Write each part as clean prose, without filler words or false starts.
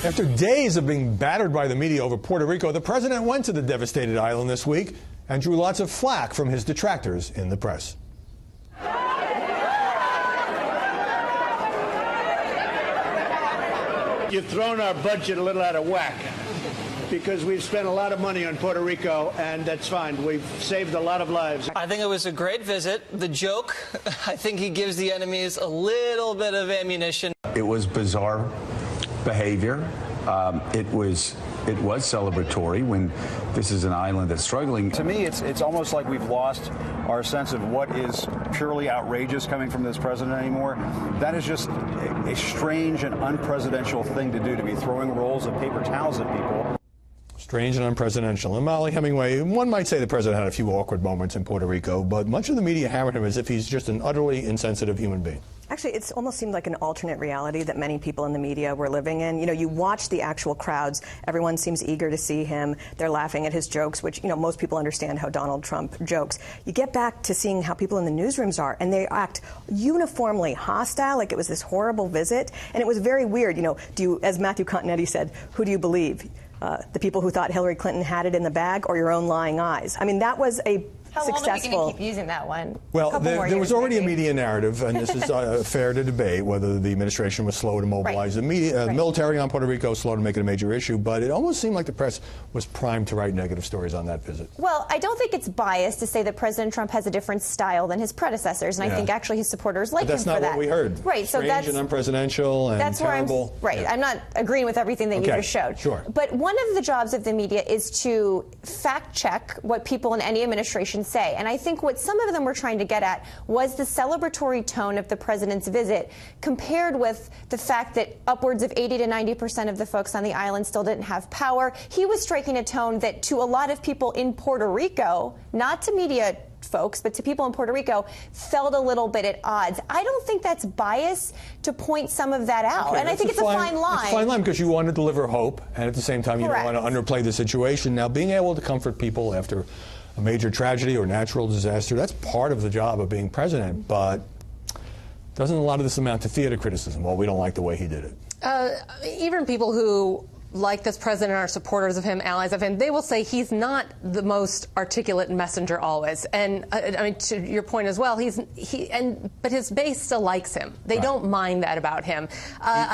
After days of being battered by the media over Puerto Rico, the president went to the devastated island this week and drew lots of flack from his detractors in the press. You've thrown our budget a little out of whack because we've spent a lot of money on Puerto Rico, and that's fine. We've saved a lot of lives. I think it was a great visit. The joke, I think he gives the enemies a little bit of ammunition. It was bizarre behavior. It was celebratory when this is an island that's struggling. To me, it's almost like we've lost our sense of what is purely outrageous coming from this president anymore. That is just a strange and unpresidential thing to do, to be throwing rolls of paper towels at people. Strange and unpresidential. And Molly Hemingway, one might say the president had a few awkward moments in Puerto Rico, but much of the media hammered him as if he's just an utterly insensitive human being. Actually, it's almost seemed like an alternate reality that many people in the media were living in. You know, you watch the actual crowds. Everyone seems eager to see him. They're laughing at his jokes, which, you know, most people understand how Donald Trump jokes. You get back to seeing how people in the newsrooms are, and they act uniformly hostile, like it was this horrible visit. And it was very weird. You know, as Matthew Continetti said, who do you believe? The people who thought Hillary Clinton had it in the bag, or your own lying eyes? I mean, that was a How long are we going to keep using that one? Well, there was already a media narrative, and this is fair to debate, whether the administration was slow to mobilize the military on Puerto Rico, slow to make it a major issue, but it almost seemed like the press was primed to write negative stories on that visit. Well, I don't think it's biased to say that President Trump has a different style than his predecessors, and I think actually his supporters like him for that. That's not what we heard. Right, so Strange and unpresidential and terrible. I'm not agreeing with everything that you just showed. Sure. But one of the jobs of the media is to fact check what people in any administration say, and I think what some of them were trying to get at was the celebratory tone of the president's visit compared with the fact that upwards of 80 to 90% of the folks on the island still didn't have power. He was striking a tone that to a lot of people in Puerto Rico, not to media folks, but to people in Puerto Rico, felt a little bit at odds. I don't think that's bias to point some of that out. Okay, and I think it's a fine line. It's a fine line because you want to deliver hope, and at the same time, you don't want to underplay the situation. Now, being able to comfort people after a major tragedy or natural disaster, that's part of the job of being president, but doesn't a lot of this amount to theater criticism? Well, we don't like the way he did it. Even people who like this president are supporters of him, allies of him, they will say he's not the most articulate messenger always. And I mean, to your point as well, but his base still likes him. They don't mind that about him.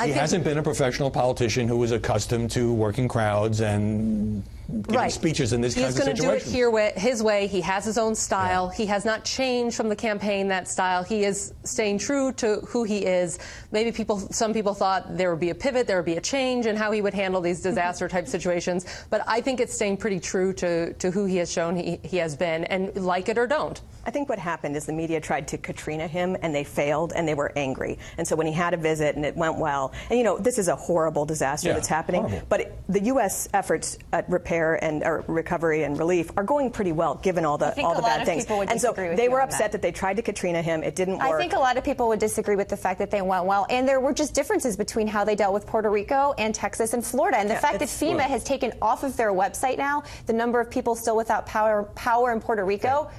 He hasn't been a professional politician who was accustomed to working crowds and giving speeches in this kind of situation. He's going to do it his way. He has his own style. He has not changed from the campaign that style. He is staying true to who he is. Maybe some people thought there would be a pivot, there would be a change in how he would handle these disaster type situations. But I think it's staying pretty true to who he has shown he has been, and like it or don't. I think what happened is the media tried to Katrina him, and they failed, and they were angry. And so when he had a visit and it went well, and you know, this is a horrible disaster that's happening, but the U.S. efforts at recovery and relief are going pretty well, given all the bad things. And so they were upset that they tried to Katrina him. It didn't work. I think a lot of people would disagree with the fact that they went well, and there were just differences between how they dealt with Puerto Rico and Texas and Florida. And the fact that FEMA has taken off of their website now the number of people still without power in Puerto Rico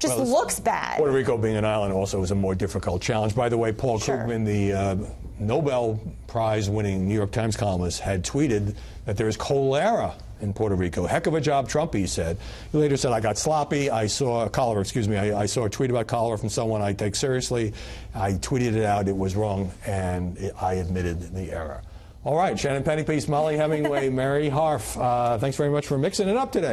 just looks bad. Puerto Rico being an island also is a more difficult challenge. By the way, Paul Krugman, the Nobel Prize-winning New York Times columnist, had tweeted that there is cholera in Puerto Rico. Heck of a job, Trump, he said. He later said, I got sloppy. I saw I saw a tweet about cholera from someone I take seriously. I tweeted it out. It was wrong, and I admitted the error. All right, Shannon Pennypiece, Molly Hemingway, Mary Harf, thanks very much for mixing it up today.